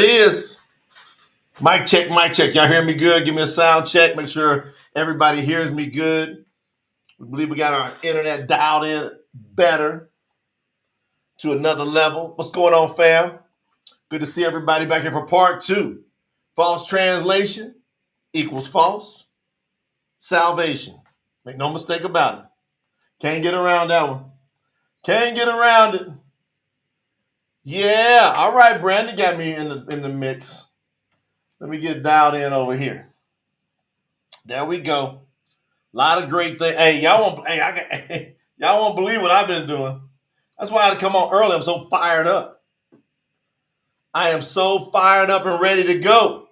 it is. Mic check, mic check. Y'all hear me good? Give me a sound check. Make sure everybody hears me good. We believe we got our internet dialed in better to another level. What's going on, fam? Good to see everybody back here for part 2. False translation equals false salvation. Make no mistake about it. Can't get around that one. Can't get around it. Yeah, all right, Brandon got me in the mix. Let me get dialed in over here. There we go. A lot of great things. Hey, y'all won't believe what I've been doing. That's why I had to come on early. I'm so fired up. I am so fired up and ready to go.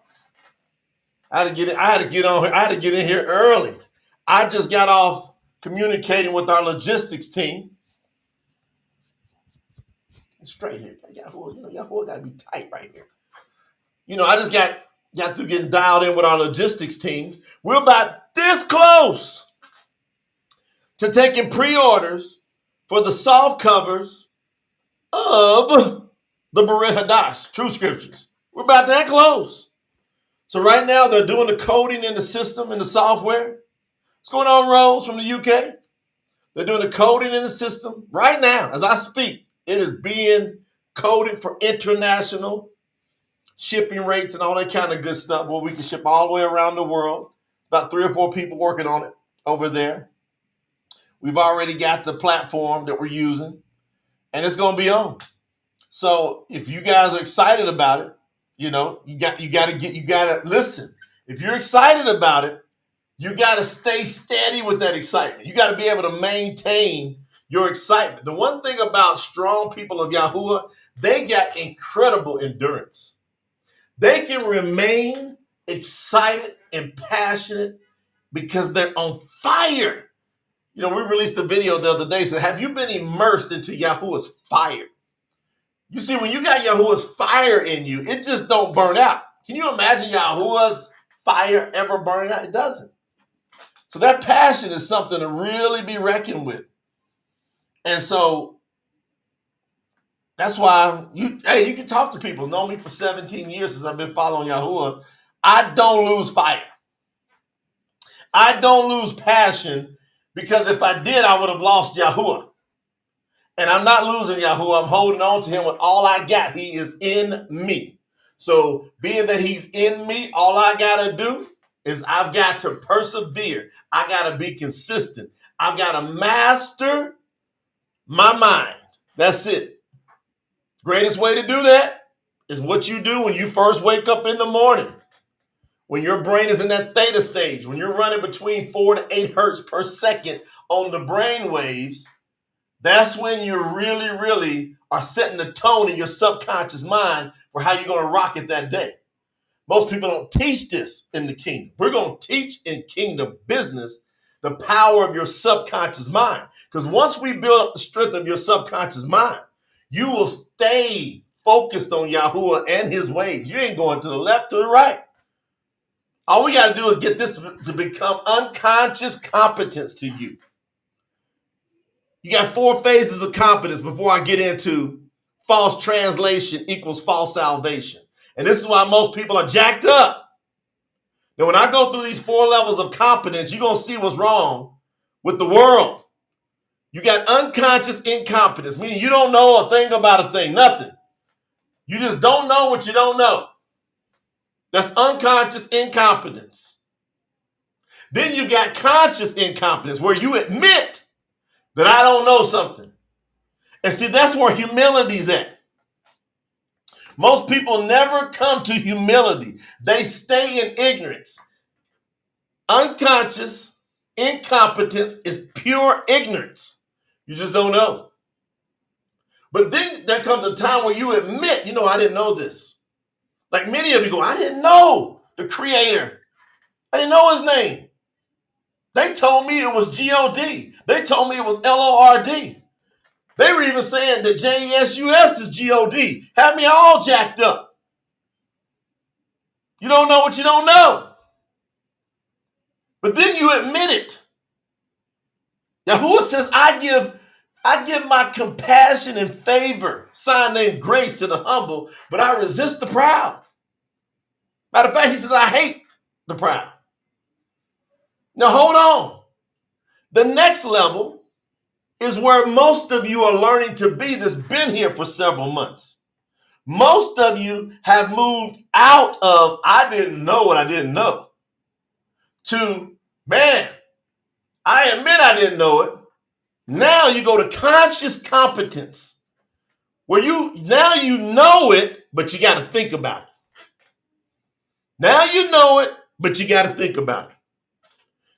I had to get in here early. I just got off communicating with our logistics team. Straight here. Yahuwah got to be tight right here. I just got through getting dialed in with our logistics team. We're about this close to taking pre-orders for the soft covers of the Brit Hadash, True Scriptures. We're about that close. So right now they're doing the coding in the system, in the software. What's going on, Rose, from the UK? They're doing the coding in the system right now. As I speak, it is being coded for international shipping rates and all that kind of good stuff where we can ship all the way around the world. About 3 or 4 people working on it over there. We've already got the platform that we're using, and it's going to be on. So if you guys are excited about it, you got to listen. If you're excited about it, you got to stay steady with that excitement. You got to be able to maintain your excitement. The one thing about strong people of Yahuwah, they got incredible endurance. They can remain excited and passionate because they're on fire. We released a video the other day. Said, have you been immersed into Yahuwah's fire? You see, when you got Yahuwah's fire in you, it just don't burn out. Can you imagine Yahuwah's fire ever burning out? It doesn't. So that passion is something to really be reckoned with. And so that's why you can talk to people. Know me for 17 years since I've been following Yahuwah. I don't lose fire. I don't lose passion, because if I did, I would have lost Yahuwah. And I'm not losing Yahuwah. I'm holding on to him with all I got. He is in me. So being that he's in me, all I got to do is I've got to persevere. I got to be consistent. I've got to master my mind. That's it. Greatest way to do that is what you do when you first wake up in the morning. When your brain is in that theta stage, when you're running between 4 to 8 hertz per second on the brain waves, that's when you really, really are setting the tone in your subconscious mind for how you're going to rock it that day. Most people don't teach this in the kingdom. We're going to teach in kingdom business the power of your subconscious mind. Because once we build up the strength of your subconscious mind, you will stay focused on Yahuwah and his ways. You ain't going to the left, to the right. All we got to do is get this to become unconscious competence to you. You got 4 phases of competence before I get into false translation equals false salvation. And this is why most people are jacked up. Now, when I go through these 4 levels of competence, you're going to see what's wrong with the world. You got unconscious incompetence, meaning you don't know a thing about a thing, nothing. You just don't know what you don't know. That's unconscious incompetence. Then you got conscious incompetence, where you admit that I don't know something. And see, that's where humility's at. Most people never come to humility. They stay in ignorance. Unconscious incompetence is pure ignorance. You just don't know. But then there comes a time where you admit, I didn't know this. Like many of you go, I didn't know the creator. I didn't know his name. They told me it was G-O-D. They told me it was L-O-R-D. They were even saying that J-E-S-U-S is G-O-D. Had me all jacked up. You don't know what you don't know. But then you admit it. Yahuwah says, I give I give my compassion and favor, sign named grace, to the humble, but I resist the proud. Matter of fact, he says, I hate the proud. Now, hold on. The next level is where most of you are learning to be that's been here for several months. Most of you have moved out of, I didn't know what I didn't know, to, man, I admit I didn't know it. Now you go to conscious competence, where you know it, but you got to think about it. Now you know it, but you got to think about it.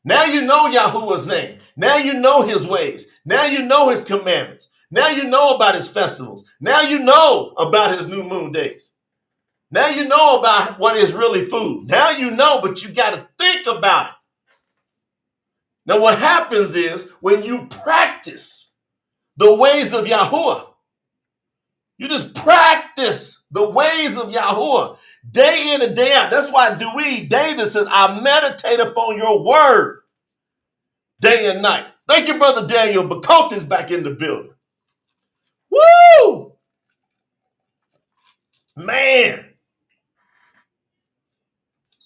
Now you know Yahuwah's name. Now you know his ways. Now you know his commandments. Now you know about his festivals. Now you know about his new moon days. Now you know about what is really food. Now you know, but you got to think about it. Now what happens is when you practice the ways of Yahuwah, you just practice the ways of Yahuwah day in and day out. That's why David says, I meditate upon your word day and night. Thank you, Brother Daniel. Bakota's back in the building. Woo! Man.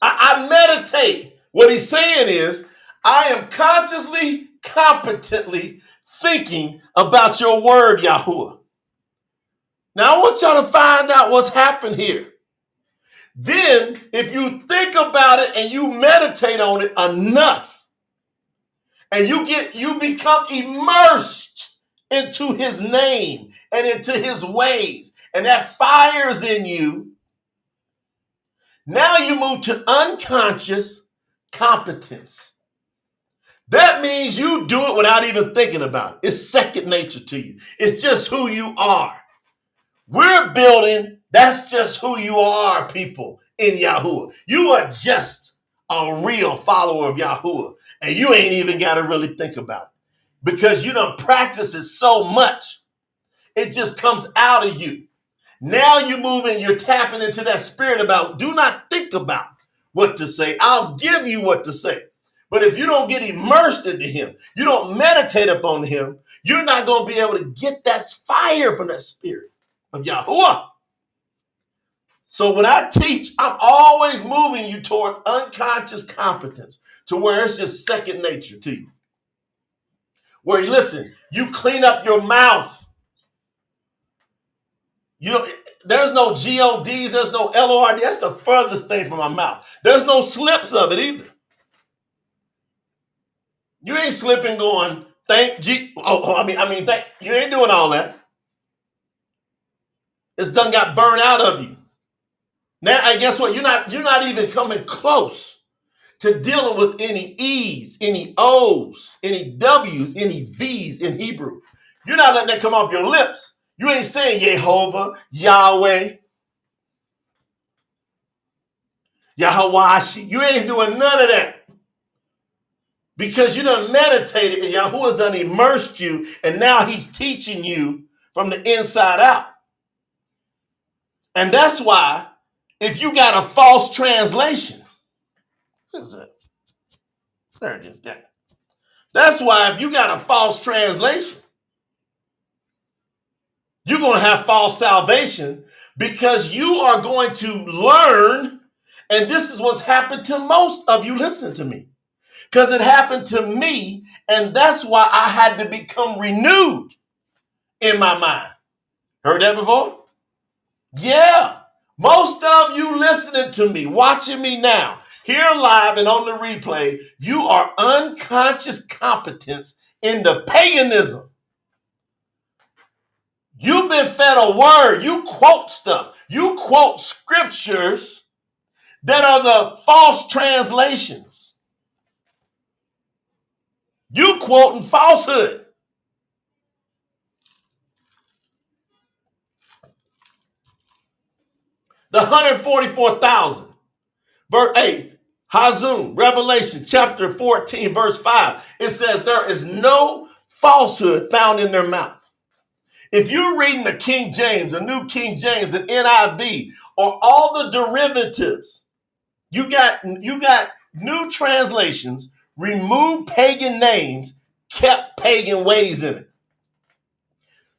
I meditate. What he's saying is, I am consciously, competently thinking about your word, Yahuwah. Now, I want y'all to find out what's happened here. Then, if you think about it and you meditate on it enough, and you become immersed into his name and into his ways, and that fires in you, now you move to unconscious competence. That means you do it without even thinking about it. It's second nature to you. It's just who you are. We're building, that's just who you are, people, in Yahuwah. You are just a real follower of Yahuwah, and you ain't even got to really think about it because you done practice it so much, it just comes out of you. Now you're moving, you're tapping into that spirit about, do not think about what to say. I'll give you what to say. But if you don't get immersed into him, you don't meditate upon him, you're not going to be able to get that fire from that spirit of Yahuwah. So when I teach, I'm always moving you towards unconscious competence to where it's just second nature to you. Where, listen, you clean up your mouth. You know, there's no GODs, there's no LORD. That's the furthest thing from my mouth. There's no slips of it either. You ain't slipping going, thank G. Thank, you ain't doing all that. It's done got burned out of you. Now, and guess what? You're not even coming close to dealing with any E's, any O's, any W's, any V's in Hebrew. You're not letting that come off your lips. You ain't saying Jehovah, Yahweh, YAHUAH. You ain't doing none of that. Because you done meditated and Yahuwah's done immersed you, and now he's teaching you from the inside out. And that's why if you got a false translation, what is that? There it is. There. That's why if you got a false translation, you're going to have false salvation because you are going to learn, and this is what's happened to most of you listening to me. Because it happened to me, and that's why I had to become renewed in my mind. Heard that before? Yeah. Most of you listening to me, watching me now, here live and on the replay, you are unconscious competence in the paganism. You've been fed a word. You quote stuff. You quote scriptures that are the false translations. You quoting falsehood. The 144,000. Verse 8, Hazum, Revelation chapter 14, verse 5. It says there is no falsehood found in their mouth. If you're reading the King James, the New King James, and NIV, or all the derivatives, you got new translations, removed pagan names, kept pagan ways in it.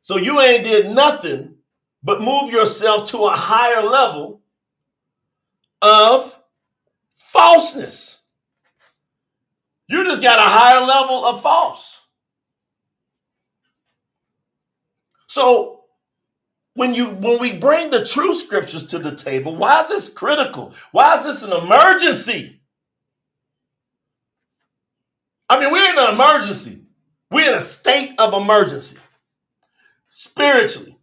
So you ain't did nothing but move yourself to a higher level of falseness. You just got a higher level of false. So when we bring the true scriptures to the table, why is this critical? Why is this an emergency? I mean, we're in an emergency. We're in a state of emergency spiritually.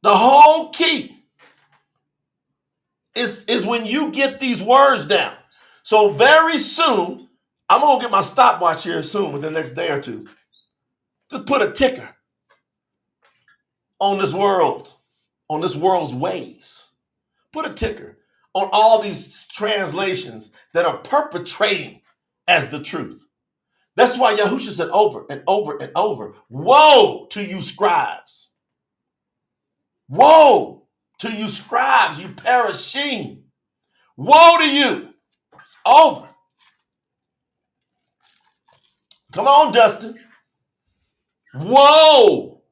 The whole key is when you get these words down. So very soon, I'm going to get my stopwatch here soon, within the next day or two. Just put a ticker on this world, on this world's ways. Put a ticker on all these translations that are perpetrating as the truth. That's why Yahusha said over and over and over, woe to you scribes. Woe to you scribes, you perishing. Woe to you. It's over. Come on, Dustin. Whoa.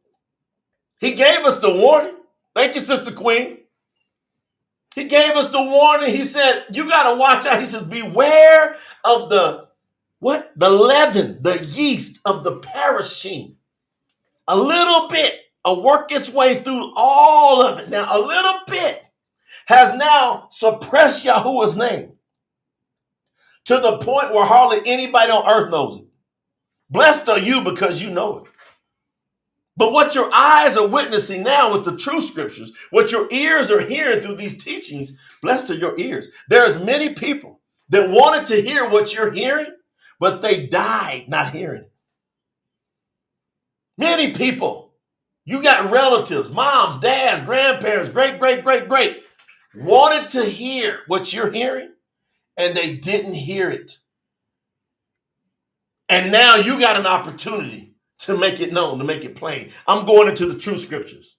He gave us the warning. Thank you, Sister Queen. He gave us the warning. He said, you got to watch out. He said, beware of the leaven, the yeast of the perishing. A little bit will work its way through all of it. Now, a little bit has now suppressed Yahuwah's name to the point where hardly anybody on earth knows it. Blessed are you because you know it. But what your eyes are witnessing now with the true scriptures, what your ears are hearing through these teachings, blessed are your ears. There's many people that wanted to hear what you're hearing, but they died not hearing it. Many people, you got relatives, moms, dads, grandparents, great, wanted to hear what you're hearing, and they didn't hear it. And now you got an opportunity to make it known, to make it plain. I'm going into the true scriptures.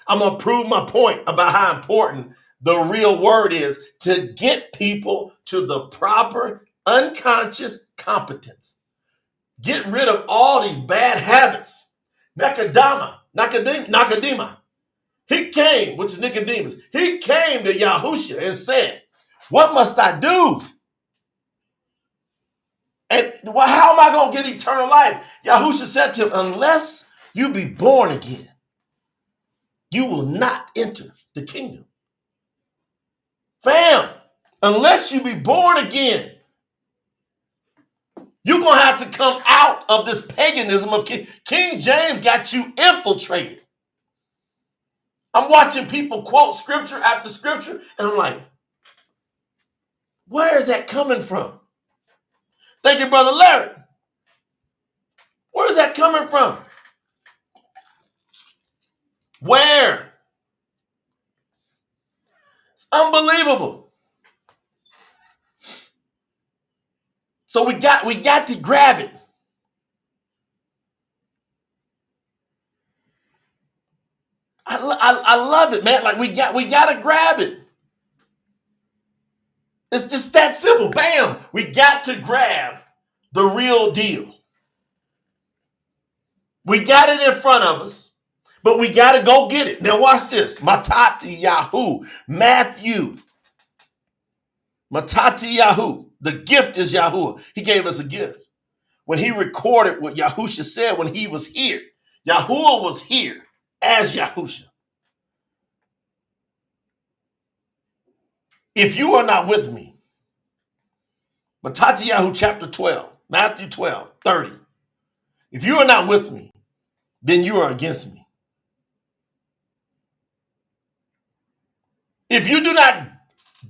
I'm going to prove my point about how important the real word is to get people to the proper unconscious competence. Get rid of all these bad habits. Nicodemus, he came, which is Nicodemus, he came to Yahusha and said, what must I do? And how am I going to get eternal life? Yahusha said to him, unless you be born again, you will not enter the kingdom. Fam, unless you be born again, you're going to have to come out of this paganism of King James got you infiltrated. I'm watching people quote scripture after scripture, and I'm like, where is that coming from? Thank you, Brother Larry. Where is that coming from? Where? It's unbelievable. So we got to grab it. I love it, man. Like we got to grab it. It's just that simple. Bam! We got to grab the real deal. We got it in front of us, but we got to go get it. Now watch this. Matati Yahu, Matthew. Matati Yahu. The gift is Yahuwah. He gave us a gift. When he recorded what Yahusha said when he was here, Yahuwah was here as Yahusha. If you are not with me, Matati Yahu chapter 12, Matthew 12, 30. If you are not with me, then you are against me. If you do not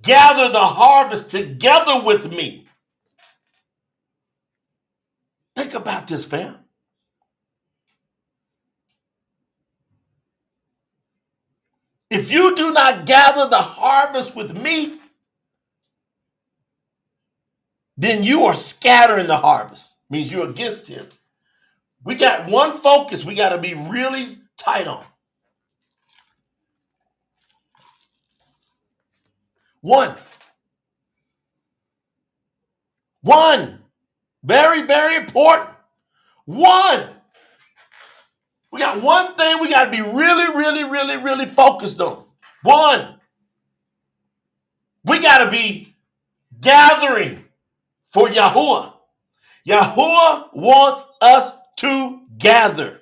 gather the harvest together with me, think about this, fam. If you do not gather the harvest with me, then you are scattering the harvest. Means you're against him. We got one focus we got to be really tight on. One. Very, very important. One. We got one thing we got to be really, really, really, really focused on. One, we got to be gathering for Yahuwah. Yahuwah wants us to gather.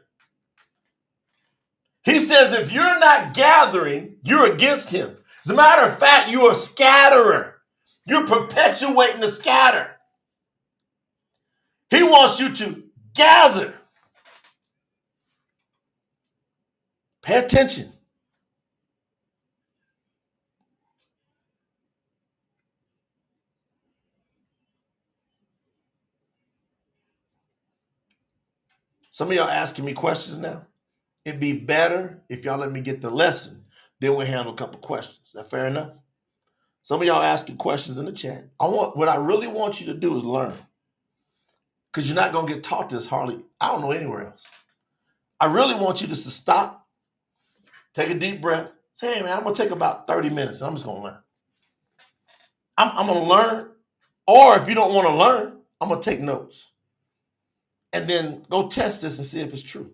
He says if you're not gathering, you're against him. As a matter of fact, you're a scatterer. You're perpetuating the scatter. He wants you to gather. Pay attention. Some of y'all asking me questions now. It'd be better if y'all let me get the lesson, then we'll handle a couple questions. Is that fair enough? Some of y'all asking questions in the chat. What I really want you to do is learn. Because you're not going to get taught this hardly, I don't know anywhere else. I really want you just to stop, take a deep breath, say, hey man, I'm going to take about 30 minutes and I'm just going to learn. I'm going to learn, or if you don't want to learn, I'm going to take notes. And then go test this and see if it's true.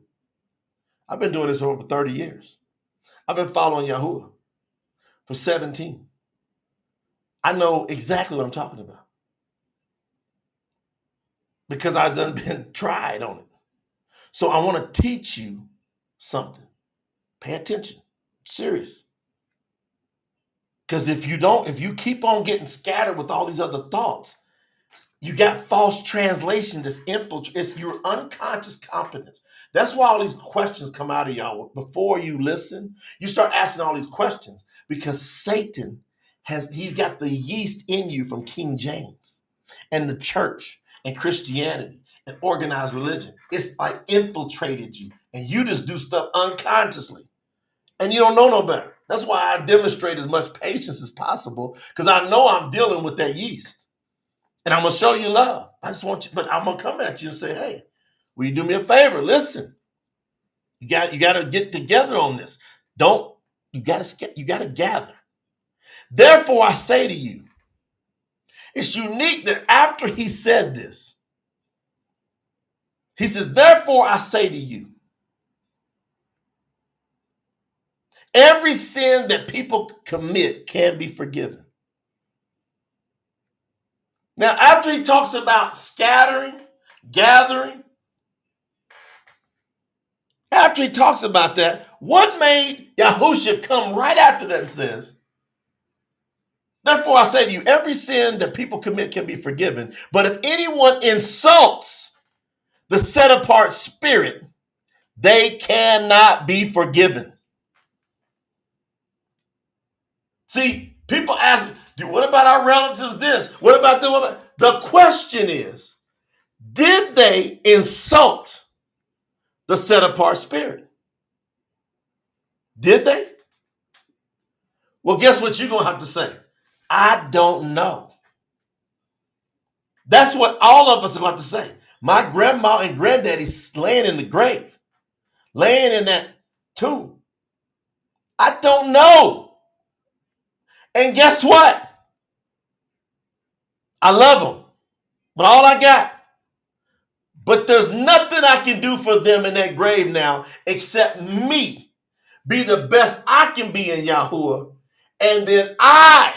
I've been doing this for over 30 years. I've been following Yahuwah for 17. I know exactly what I'm talking about. Because I've done been tried on it. So I want to teach you something. Pay attention. Serious. Because if you keep on getting scattered with all these other thoughts, you got false translation that's infiltrated. It's your unconscious competence. That's why all these questions come out of y'all. Before you listen, you start asking all these questions because Satan he's got the yeast in you from King James and the church and Christianity and organized religion. It's like infiltrated you and you just do stuff unconsciously and you don't know no better. That's why I demonstrate as much patience as possible because I know I'm dealing with that yeast. And I'm going to show you love. I just want you, but I'm going to come at you and say, hey, will you do me a favor? Listen, you got to get together on this. You got to gather. Therefore, I say to you, it's unique that after he said this, he says, therefore, I say to you, every sin that people commit can be forgiven. Now, after he talks about scattering, gathering, after he talks about that, what made Yahusha come right after that and says, therefore I say to you, every sin that people commit can be forgiven. But if anyone insults the set apart spirit, they cannot be forgiven. See, people ask, what about our relatives this? What about them? The question is, did they insult the set apart spirit? Did they? Well, guess what you're going to have to say? I don't know. That's what all of us are going to have to say. My grandma and granddaddy's laying in the grave, laying in that tomb. I don't know. And guess what? I love them, but all I got. But there's nothing I can do for them in that grave now except me be the best I can be in Yahuwah. And then I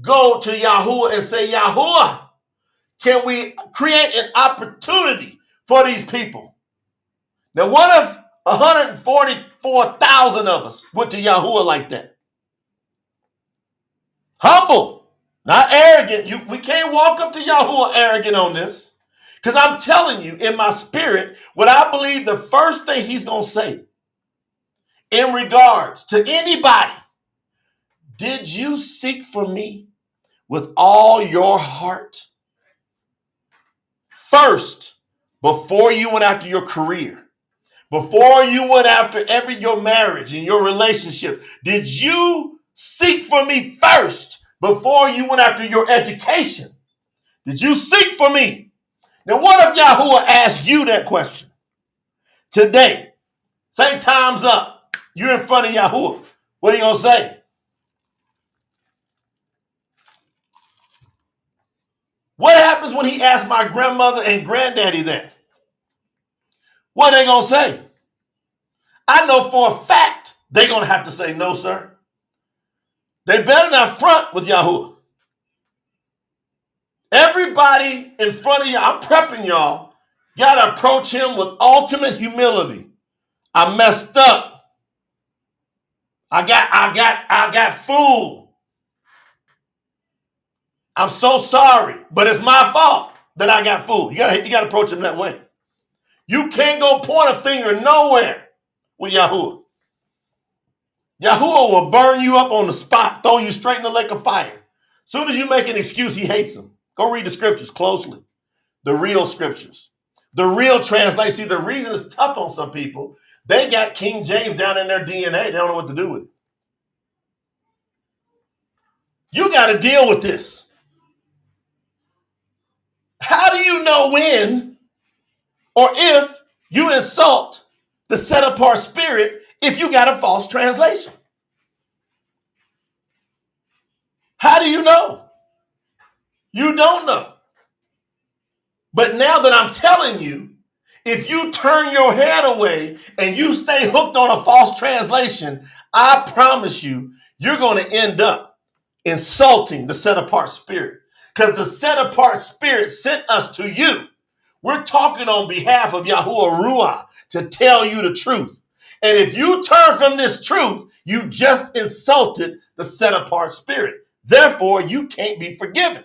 go to Yahuwah and say, Yahuwah, can we create an opportunity for these people? Now, what if 144,000 of us went to Yahuwah like that? Humble, not arrogant. We can't walk up to Yahuwah arrogant on this. Because I'm telling you, in my spirit, what I believe the first thing he's going to say in regards to anybody, did you seek for me with all your heart? First, before you went after your career, before you went after your marriage and your relationship, did you seek for me first before you went after your education? Did you seek for me? Now, what if Yahuwah asked you that question today? Say time's up. You're in front of Yahuwah. What are you going to say? What happens when he asked my grandmother and granddaddy that? What are they going to say? I know for a fact they're going to have to say, no, sir. They better not front with Yahuwah. Everybody in front of y'all, I'm prepping y'all, got to approach him with ultimate humility. I messed up. I got fooled. I'm so sorry, but it's my fault that I got fooled. You gotta approach him that way. You can't go point a finger nowhere with Yahuwah. Yahuwah will burn you up on the spot, throw you straight in the lake of fire. Soon as you make an excuse, he hates them. Go read the scriptures closely. The real scriptures. The real translation. See, the reason it's tough on some people, they got King James down in their DNA. They don't know what to do with it. You got to deal with this. How do you know when or if you insult the set apart spirit if you got a false translation? How do you know? You don't know. But now that I'm telling you, if you turn your head away and you stay hooked on a false translation, I promise you, you're going to end up insulting the set apart spirit. Because the set apart spirit sent us to you. We're talking on behalf of YAHUAH to tell you the truth. And if you turn from this truth, you just insulted the set apart spirit. Therefore, you can't be forgiven.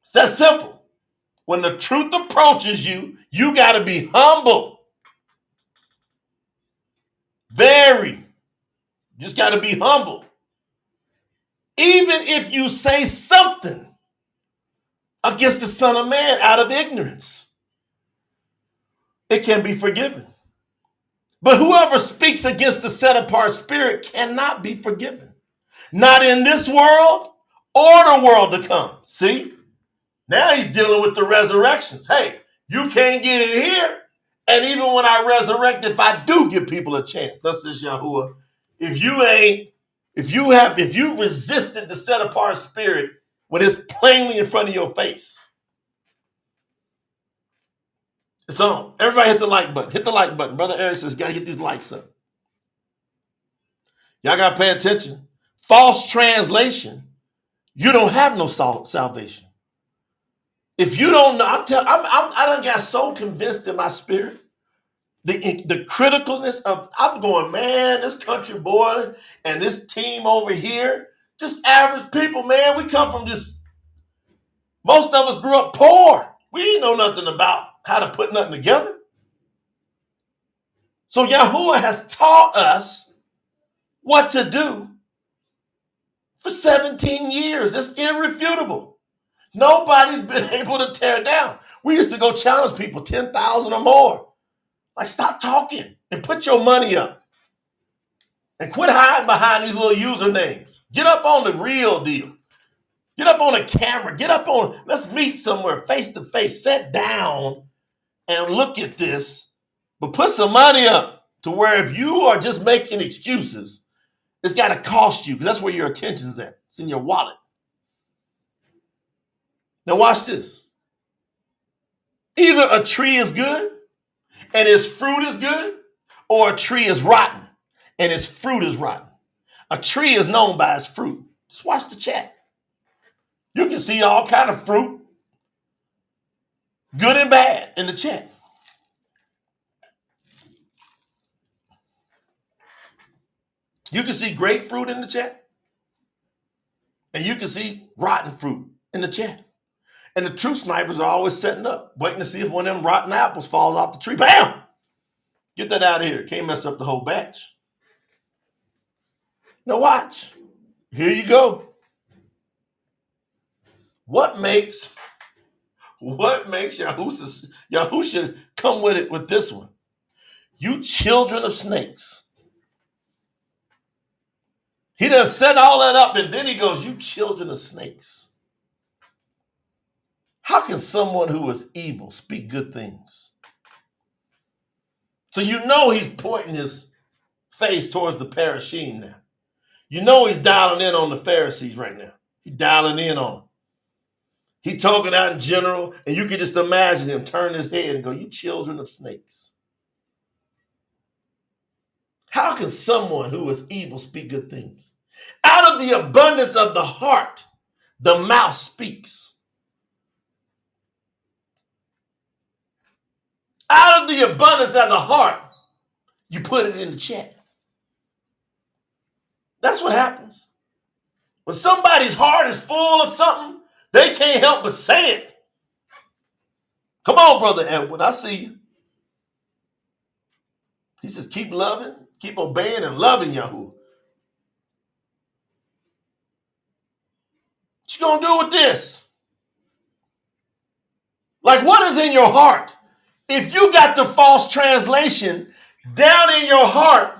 It's that simple. When the truth approaches you, you got to be humble. Very. Just got to be humble. Even if you say something against the Son of Man out of ignorance, it can be forgiven. But whoever speaks against the set apart spirit cannot be forgiven. Not in this world or the world to come. See? Now he's dealing with the resurrections. Hey, you can't get it here. And even when I resurrect, if I do give people a chance, thus says Yahuwah, if you resisted the set apart spirit when it's plainly in front of your face, it's on. Everybody hit the like button. Hit the like button. Brother Eric says, got to get these likes up. Y'all got to pay attention. False translation, you don't have no salvation. If you don't know, I done got so convinced in my spirit, the criticalness of, I'm going, man, this country boy and this team over here, just average people, man. We come from just, most of us grew up poor. We didn't know nothing about how to put nothing together. So Yahuwah has taught us what to do for 17 years. That's irrefutable. Nobody's been able to tear down. We used to go challenge people, 10,000 or more. Like, stop talking and put your money up. And quit hiding behind these little usernames. Get up on the real deal. Get up on a camera. Get up on, let's meet somewhere face to face. Sit down and look at this. But put some money up to where if you are just making excuses, it's got to cost you, because that's where your attention's at. It's in your wallet. Now watch this. Either a tree is good and its fruit is good, or a tree is rotten and its fruit is rotten. A tree is known by its fruit. Just watch the chat. You can see all kind of fruit, good and bad, in the chat. You can see grapefruit in the chat, and you can see rotten fruit in the chat. And the truth snipers are always setting up, waiting to see if one of them rotten apples falls off the tree. Bam! Get that out of here. Can't mess up the whole batch. Now watch. Here you go. What makes Yahusha come with it with this one? You children of snakes. He done set all that up, and then he goes, you children of snakes. How can someone who is evil speak good things? So you know he's pointing his face towards the Parashim now. You know he's dialing in on the Pharisees right now. He's dialing in on them. He's talking out in general, and you can just imagine him turn his head and go, you children of snakes. How can someone who is evil speak good things? Out of the abundance of the heart, the mouth speaks. Out of the abundance of the heart, you put it in the chat. That's what happens. When somebody's heart is full of something, they can't help but say it. Come on, Brother Edward, I see you. He says, keep loving, keep obeying and loving Yahuwah. What you gonna do with this? Like, what is in your heart? If you got the false translation down in your heart,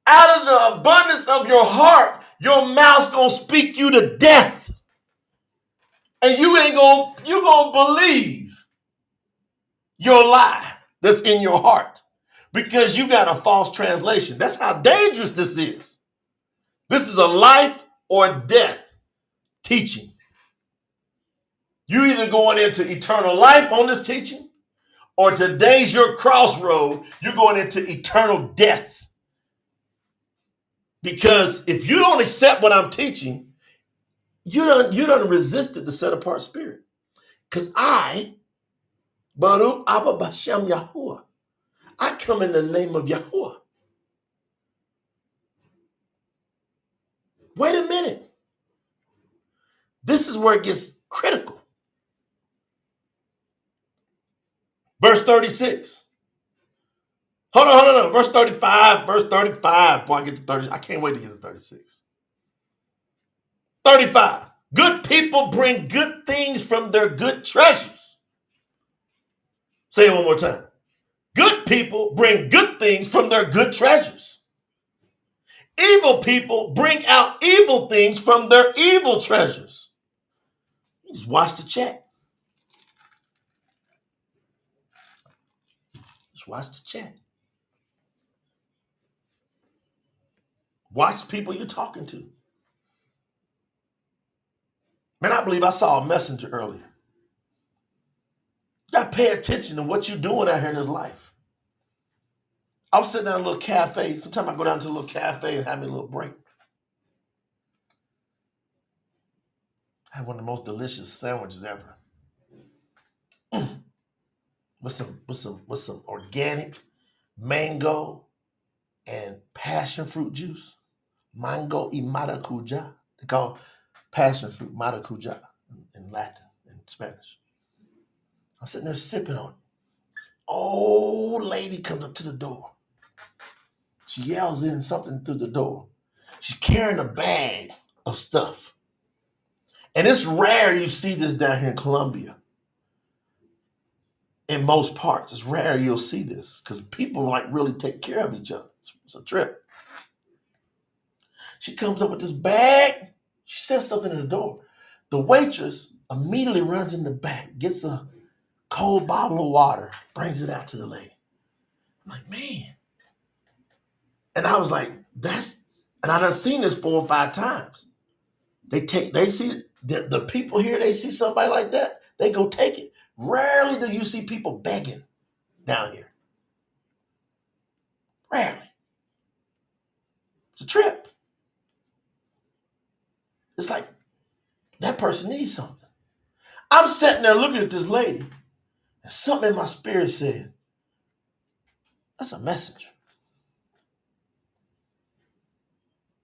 out of the abundance of your heart, your mouth's gonna speak you to death. And you gonna believe your lie that's in your heart because you got a false translation. That's how dangerous this is. This is a life or death teaching. You either going into eternal life on this teaching, or today's your crossroad, you're going into eternal death. Because if you don't accept what I'm teaching, you don't resisted the set apart spirit. Because I, Baruch Abba Bashem Yahuwah, I come in the name of Yahuwah. Wait a minute. This is where it gets critical. Verse 36. Hold on. Verse 35. Before I get to 30. I can't wait to get to 36. 35. Good people bring good things from their good treasures. Say it one more time. Good people bring good things from their good treasures. Evil people bring out evil things from their evil treasures. You just watch the chat. Just watch the chat. Watch people you're talking to. Man, I believe I saw a messenger earlier. You got to pay attention to what you're doing out here in this life. I was sitting down in a little cafe. Sometimes I go down to a little cafe and have me a little break. I had one of the most delicious sandwiches ever. with some organic mango and passion fruit juice. Mango y maracuja. They call passion fruit maracuja in Latin, in Spanish. I'm sitting there sipping on it. Old lady comes up to the door. She yells in something through the door. She's carrying a bag of stuff. And it's rare you see this down here in Colombia. In most parts, it's rare you'll see this because people like really take care of each other. It's a trip. She comes up with this bag. She says something in the door. The waitress immediately runs in the back, gets a cold bottle of water, brings it out to the lady. I'm like, man. And I was like, and I done seen this 4 or 5 times. They see the people here, they see somebody like that, they go take it. Rarely do you see people begging down here. Rarely. It's a trip. It's like that person needs something. I'm sitting there looking at this lady, and something in my spirit said, that's a messenger.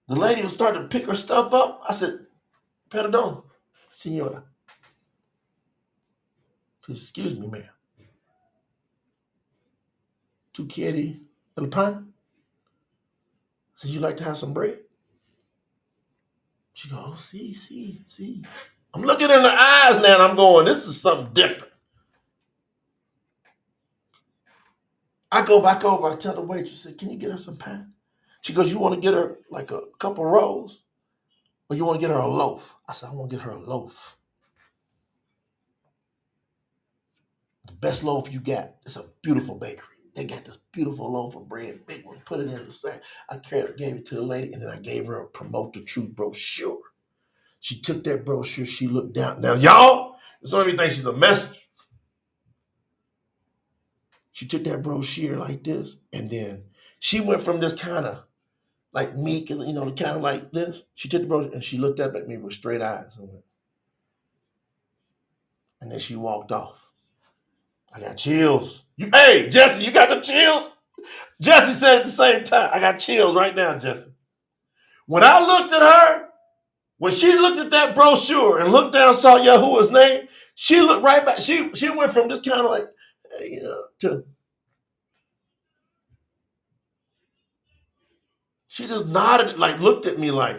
The lady was starting to pick her stuff up. I said, perdón, señora. Please excuse me, ma'am. ¿Tú quieres el pan? I said, you like to have some bread? She goes, oh, see. I'm looking in her eyes now and I'm going, this is something different. I go back over, I tell the waitress, I said, can you get her some pan? She goes, you want to get her like a couple rolls? Or you want to get her a loaf? I said, I want to get her a loaf. The best loaf you got. It's a beautiful bakery. They got this beautiful loaf of bread, big one, put it in the sack. I gave it to the lady, and then I gave her a Promote the Truth brochure. She took that brochure, she looked down. Now, y'all, there's only think she's a messenger. She took that brochure like this, and then She went from this kind of like meek and, kind of like this. She took the brochure and she looked up at me with straight eyes and then she walked off. I got chills. Hey, Jesse, you got them chills? Jesse said at the same time, I got chills right now, Jesse. When I looked at her, when she looked at that brochure and looked down, saw Yahuwah's name, she looked right back. She went from this kind of like, to, she just nodded, like looked at me like,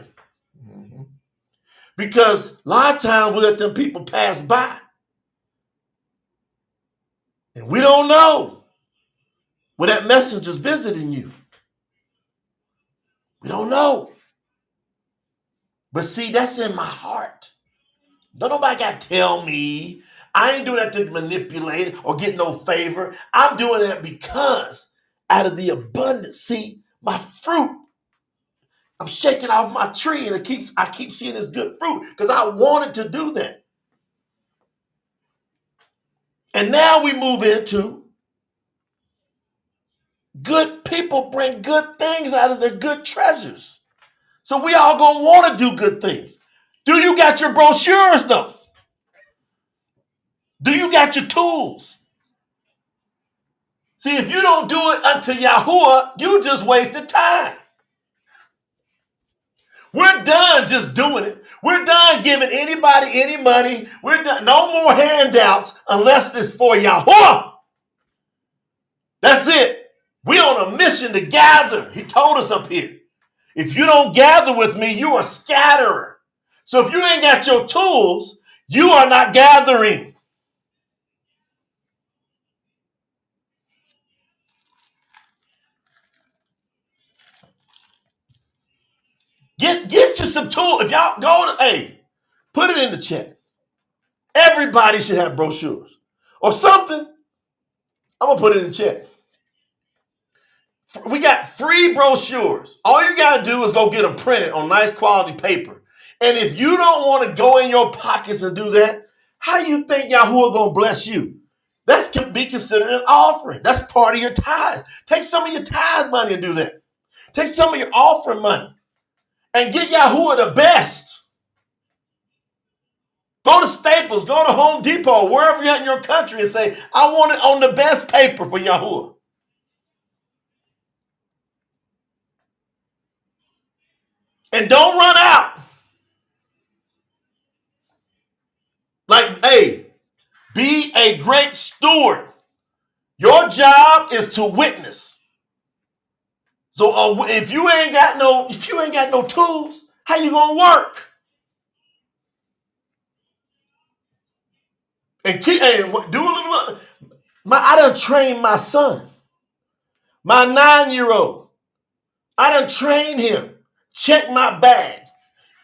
mm-hmm. Because a lot of times we let them people pass by. And we don't know when that messenger's visiting you. We don't know. But see, that's in my heart. Don't nobody got to tell me. I ain't doing that to manipulate or get no favor. I'm doing that because out of the abundance, see, my fruit, I'm shaking off my tree and I keep seeing this good fruit because I wanted to do that. And now we move into good people bring good things out of their good treasures. So we all gonna want to do good things. Do you got your brochures though? Do you got your tools? See, if you don't do it unto Yahuwah, you just wasted time. We're done just doing it. We're done giving anybody any money. We're done. No more handouts unless it's for Yahuwah. That's it. We on a mission to gather. He told us up here. If you don't gather with me, you are a scatterer. So if you ain't got your tools, you are not gathering. Get you some tools. If y'all go to, put it in the chat. Everybody should have brochures or something. I'm going to put it in the chat. We got free brochures. All you got to do is go get them printed on nice quality paper. And if you don't want to go in your pockets and do that, how you think Yahuwah going to bless you? That's can be considered an offering. That's part of your tithe. Take some of your tithe money and do that. Take some of your offering money and get Yahuwah the best. Go to Staples, go to Home Depot, wherever you're in your country and say, I want it on the best paper for Yahuwah. And don't run out. Like, be a great steward. Your job is to witness. So if you ain't got no tools, how you gonna work? And do a little. I done trained my son, my 9-year-old. I done trained him. Check my bag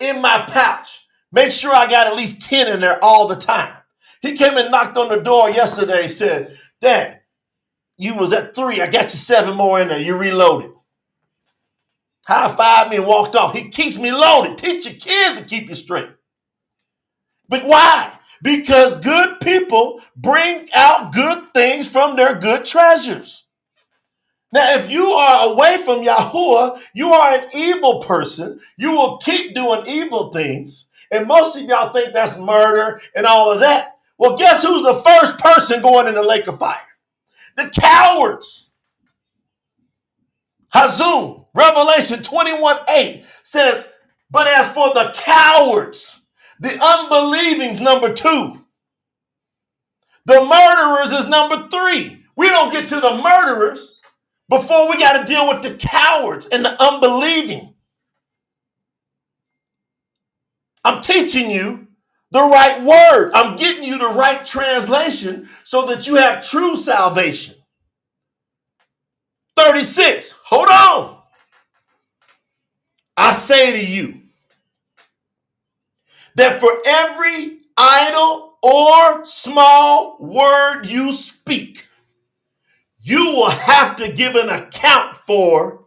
in my pouch. Make sure I got at least 10 in there all the time. He came and knocked on the door yesterday. Said, "Dad, you was at 3. I got you 7 more in there. You reloaded." High-fived me and walked off. He keeps me loaded. Teach your kids to keep you straight. But why? Because good people bring out good things from their good treasures. Now, if you are away from Yahuwah, you are an evil person. You will keep doing evil things. And most of y'all think that's murder and all of that. Well, guess who's the first person going in the lake of fire? The cowards. Hazum, Revelation 21:8 says, but as for the cowards, the unbelieving's number 2. The murderers is number 3. We don't get to the murderers before we got to deal with the cowards and the unbelieving. I'm teaching you the right word. I'm getting you the right translation so that you have true salvation. 36, hold on. I say to you that for every idle or small word you speak, you will have to give an account for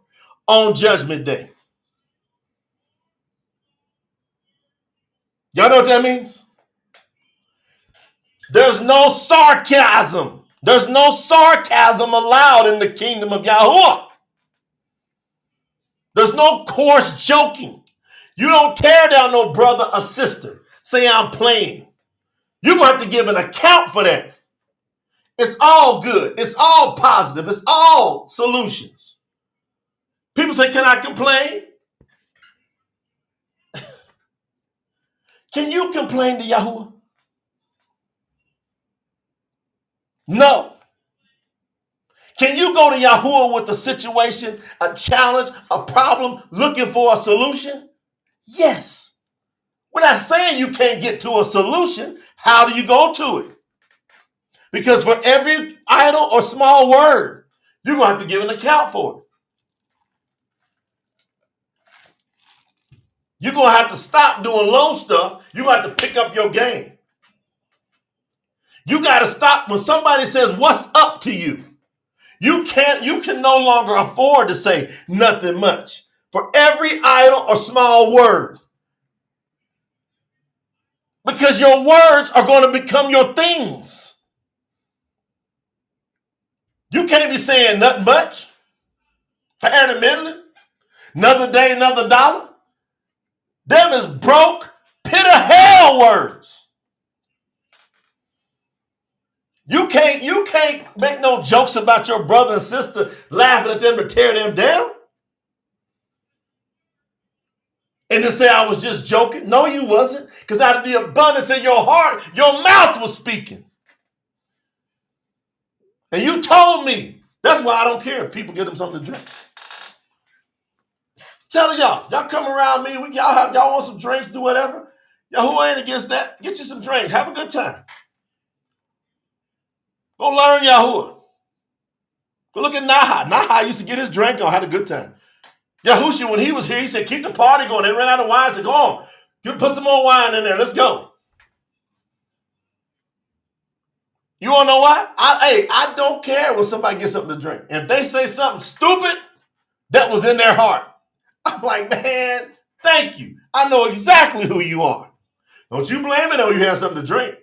on Judgment Day. Y'all know what that means? There's no sarcasm. There's no sarcasm allowed in the kingdom of Yahuwah. There's no coarse joking. You don't tear down no brother or sister. Say I'm playing. You're going to have to give an account for that. It's all good. It's all positive. It's all solutions. People say, can I complain? Can you complain to Yahuwah? No. Can you go to Yahuwah with a situation, a challenge, a problem, looking for a solution? Yes. We're not saying you can't get to a solution. How do you go to it? Because for every idle or small word, you're going to have to give an account for it. You're going to have to stop doing low stuff. You're going to have to pick up your game. You got to stop when somebody says, what's up to you? You can no longer afford to say nothing much. For every idle or small word. Because your words are going to become your things. You can't be saying nothing much. Fair to middling. Another day, another dollar. Them is broke, pit of hell words. You can't make no jokes about your brother and sister, laughing at them to tear them down. And then say I was just joking. No, you wasn't. Because out of the abundance in your heart, your mouth was speaking. And you told me. That's why I don't care if people get them something to drink. Telling y'all come around me. Y'all want some drinks, do whatever. Yahuwah ain't against that. Get you some drinks. Have a good time. Go learn Yahuwah. Go look at Naha. Naha used to get his drink on, had a good time. Yahusha, when he was here, he said, keep the party going. They ran out of wine. He said, go on. Put some more wine in there. Let's go. You want to know why? I don't care when somebody gets something to drink. If they say something stupid, that was in their heart. I'm like, man, thank you. I know exactly who you are. Don't you blame it on you have something to drink.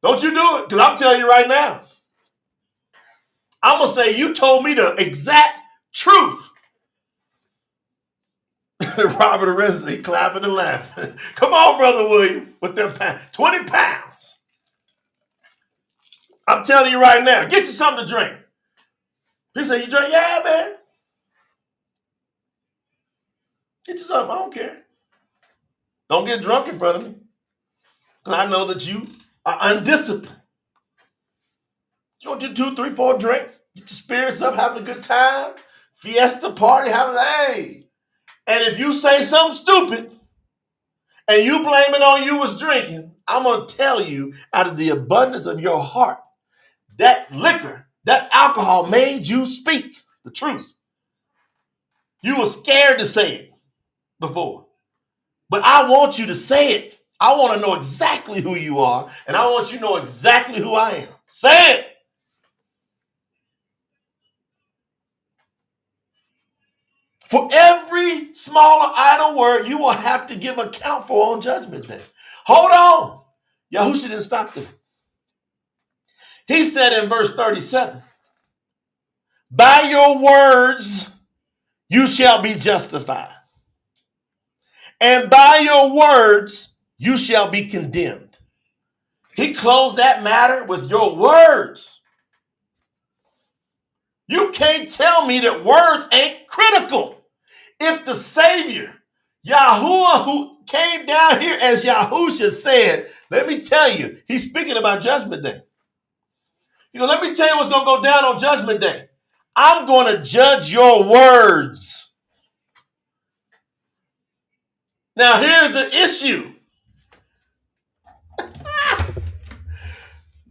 Don't you do it. Because I'm telling you right now. I'm going to say you told me the exact truth. Robert Arens, he clapping and laughing. Come on, Brother William, with them 20 pounds. I'm telling you right now, get you something to drink. He said, you drink? Yeah, man. Get you something. I don't care. Don't get drunk in front of me. Because I know that you are undisciplined. You want your 2, 3, 4 drinks? Get your spirits up, having a good time. Fiesta party, hey. And if you say something stupid and you blame it on you was drinking, I'm going to tell you out of the abundance of your heart, that liquor, that alcohol made you speak the truth. You were scared to say it before. But I want you to say it. I want to know exactly who you are, and I want you to know exactly who I am. Say it. For every smaller idle word, you will have to give account for on Judgment Day. Hold on. Yahusha didn't stop there. He said in verse 37, by your words you shall be justified, and by your words you shall be condemned. He closed that matter with your words. You can't tell me that words ain't critical. If the Savior, Yahuwah, who came down here as Yahusha said, let me tell you, he's speaking about Judgment Day. He goes, let me tell you what's going to go down on Judgment Day. I'm going to judge your words. Now, here's the issue.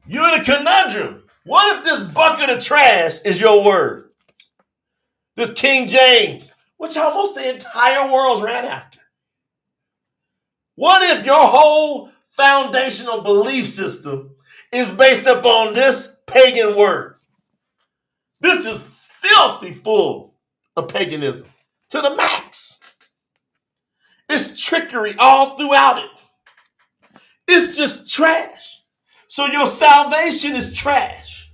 You're in a conundrum. What if this bucket of trash is your word? This King James, which almost the entire world's ran after. What if your whole foundational belief system is based upon this pagan word? This is filthy full of paganism to the max. It's trickery all throughout it. It's just trash. So your salvation is trash.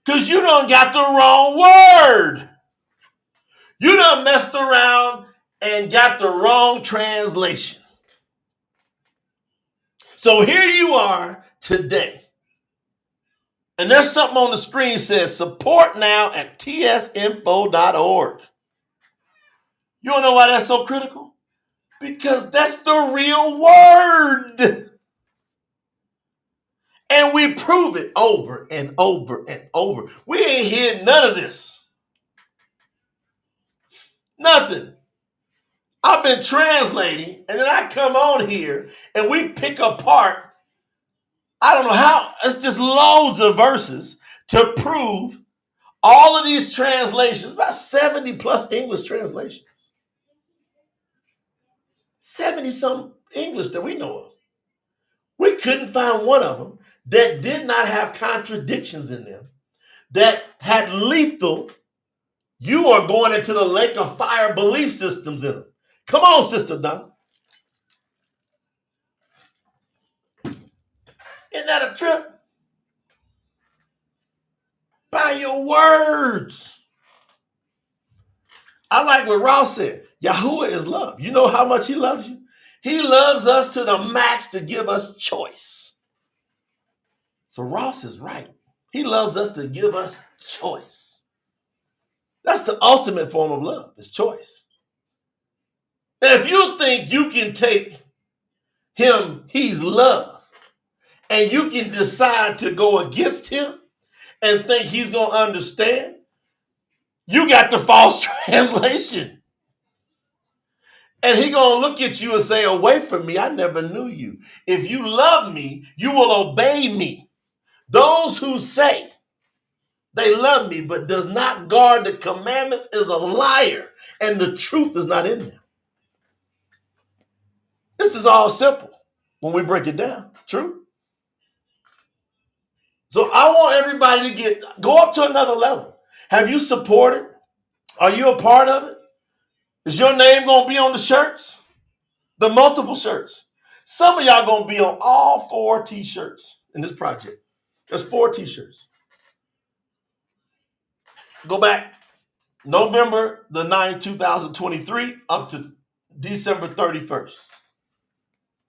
Because you done got the wrong word. You done messed around and got the wrong translation. So here you are today. And there's something on the screen that says support now at tsinfo.org. You don't know why that's so critical? Because that's the real word. And we prove it over and over and over. We ain't heard none of this. Nothing. I've been translating, and then I come on here and we pick apart, I don't know how, it's just loads of verses to prove all of these translations, about 70 plus English translations. 70 some English that we know of. We couldn't find one of them that did not have contradictions in them, that had lethal, you are going into the lake of fire belief systems in them. Come on, Sister Donna. Isn't that a trip? By your words. I like what Ross said. Yahuwah is love. You know how much he loves you? He loves us to the max to give us choice. So Ross is right. He loves us to give us choice. That's the ultimate form of love, is choice. And if you think you can take him, he's love, and you can decide to go against him and think he's going to understand, you got the false translation. And he going to look at you and say, away from me, I never knew you. If you love me, you will obey me. Those who say they love me but does not guard the commandments is a liar, and the truth is not in them. This is all simple when we break it down. True? So I want everybody to go up to another level. Have you supported? Are you a part of it? Is your name going to be on the shirts? The multiple shirts. Some of y'all going to be on all 4 t-shirts in this project. There's 4 t-shirts. Go back November the 9th, 2023 up to December 31st,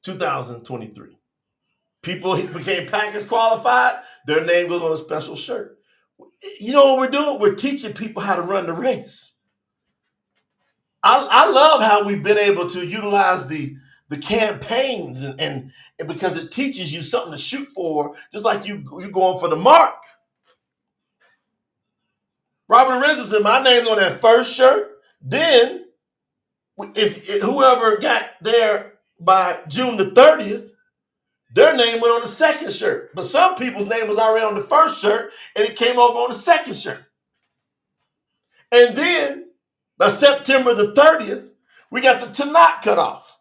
2023. People became package qualified. Their name goes on a special shirt. You know what we're doing? We're teaching people how to run the race. I love how we've been able to utilize the campaigns and because it teaches you something to shoot for, just like you going for the mark. Robert Renson said, my name's on that first shirt. Then, if whoever got there by June the 30th, their name went on the second shirt. But some people's name was already on the first shirt, and it came over on the second shirt. And then, by September the 30th, we got the Tanakh cut off.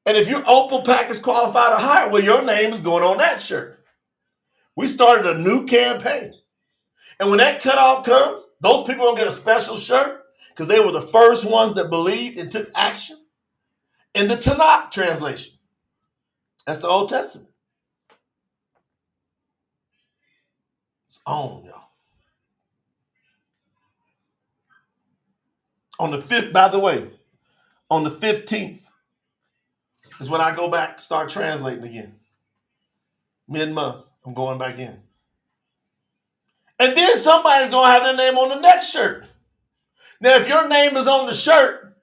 And if you're Opal package qualified or higher, well, your name is going on that shirt. We started a new campaign. And when that cutoff comes, those people don't get a special shirt because they were the first ones that believed and took action in the Tanakh translation. That's the Old Testament. It's on, y'all. On the 5th, by the way, on the 15th is when I go back, start translating again. Mid-month, I'm going back in. And then somebody's going to have their name on the next shirt. Now, if your name is on the shirt,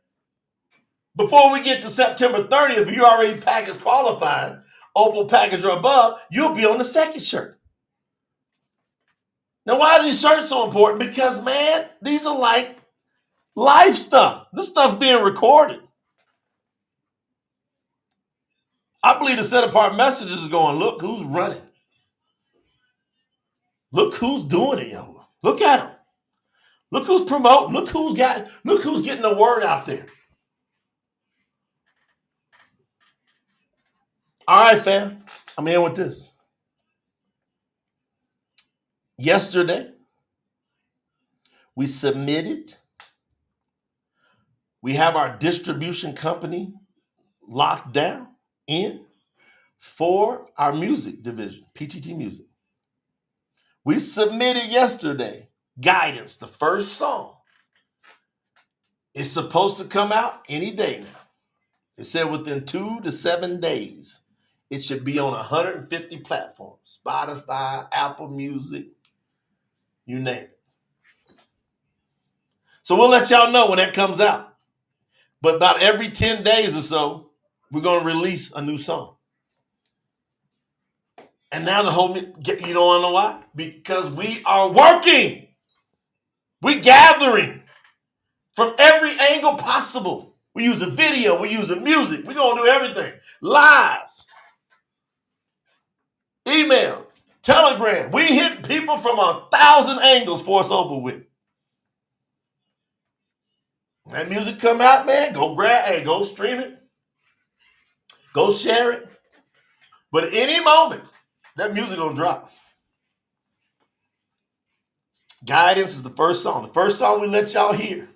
before we get to September 30th, if you're already package qualified, Opal package or above, you'll be on the second shirt. Now, why are these shirts so important? Because, man, these are like life stuff. This stuff's being recorded. I believe the set apart messages is going, look who's running. Look who's doing it, yo. Look at them. Look who's promoting. Look who's getting the word out there. All right, fam. I'm in with this. Yesterday, we submitted. We have our distribution company locked down in for our music division, PTT Music. We submitted yesterday Guidance, the first song, is supposed to come out any day now. It said within 2 to 7 days, it should be on 150 platforms. Spotify, Apple Music, you name it. So we'll let y'all know when that comes out. But about every 10 days or so, we're going to release a new song. And now you don't want to know why? Because we are working. We're gathering from every angle possible. We're using video. We're using music. We're going to do everything. Lives. Email. Telegram. We hit people from 1,000 angles for us over with. When that music come out, man, go stream it. Go share it. But at any moment, that music going to drop. Guidance is the first song. The first song we let y'all hear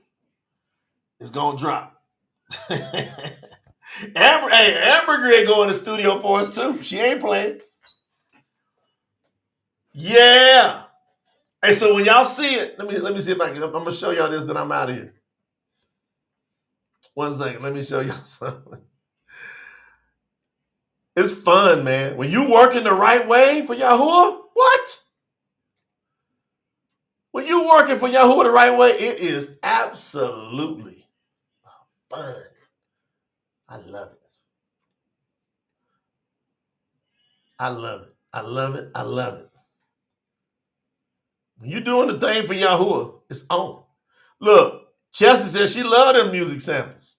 is going to drop. Amber Gray go in the studio for us too. She ain't playing. Yeah. And so when y'all see it, let me see if I can. I'm going to show y'all this, then I'm out of here. 1 second. Let me show y'all something. It's fun, man. When you working the right way for Yahuwah, what? When you working for Yahuwah the right way, it is absolutely fun. I love it. I love it. I love it. I love it. When you're doing the thing for Yahuwah, it's on. Look, Chelsea says she love them music samples.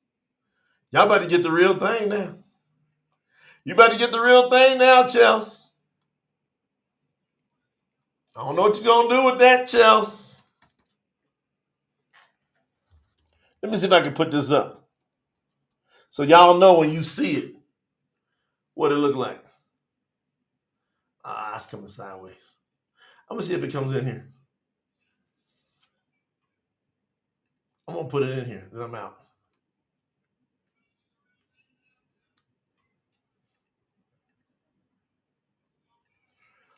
Y'all better get the real thing now. You better get the real thing now, Chelsea. I don't know what you're going to do with that, Chelsea. Let me see if I can put this up. So y'all know when you see it, what it look like. It's coming sideways. I'm going to see if it comes in here. I'm going to put it in here, then I'm out.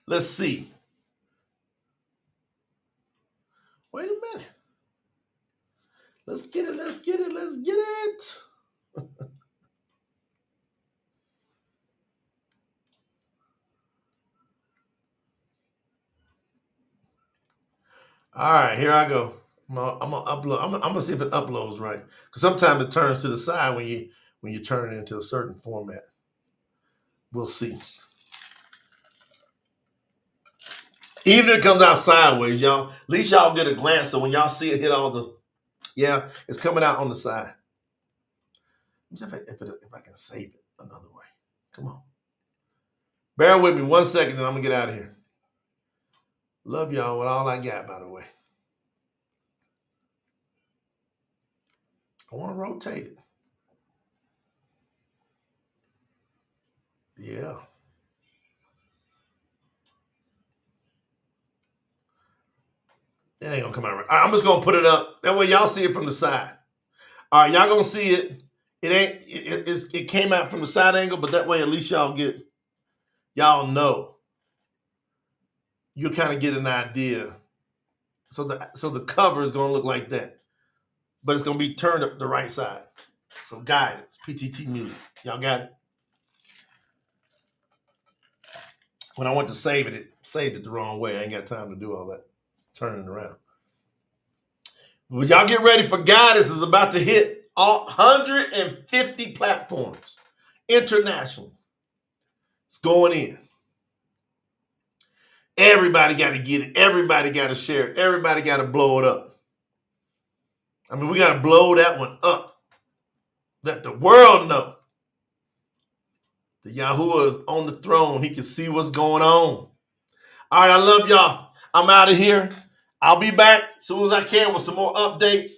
Let's see. Wait a minute. Let's get it. Let's get it. Let's get it. All right, here I go. I'm gonna upload. I'm gonna see if it uploads right. Because sometimes it turns to the side when you turn it into a certain format. We'll see. Even if it comes out sideways, y'all, at least y'all get a glance. So when y'all see it hit all the, yeah, it's coming out on the side. If I can save it another way. Come on. Bear with me 1 second, then I'm gonna get out of here. Love y'all with all I got, by the way. I want to rotate it. Yeah. It ain't gonna come out right. I'm just gonna put it up. That way y'all see it from the side. All right, y'all gonna see it. It came out from the side angle, but that way at least y'all know. You kind of get an idea. So the cover is gonna look like that, but it's gonna be turned up the right side. So guidance, PTT music. Y'all got it? When I went to save it saved it the wrong way. I ain't got time to do all that turning around. Well, y'all get ready for guidance. Is about to hit 150 platforms internationally. It's going in. Everybody got to get it. Everybody got to share it. Everybody got to blow it up. I mean, we got to blow that one up. Let the world know that Yahuwah is on the throne. He can see what's going on. All right, I love y'all. I'm out of here. I'll be back as soon as I can with some more updates.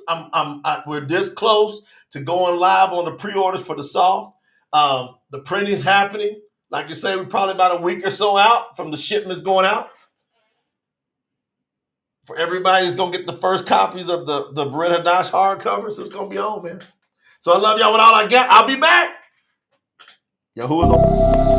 We're this close to going live on the pre-orders for the soft. The printing's happening. Like you say, we're probably about a week or so out from the shipments going out. For everybody that's going to get the first copies of the Beret Hadash hardcovers, it's going to be on, man. So I love y'all with all I got. I'll be back. Yahuwah's on.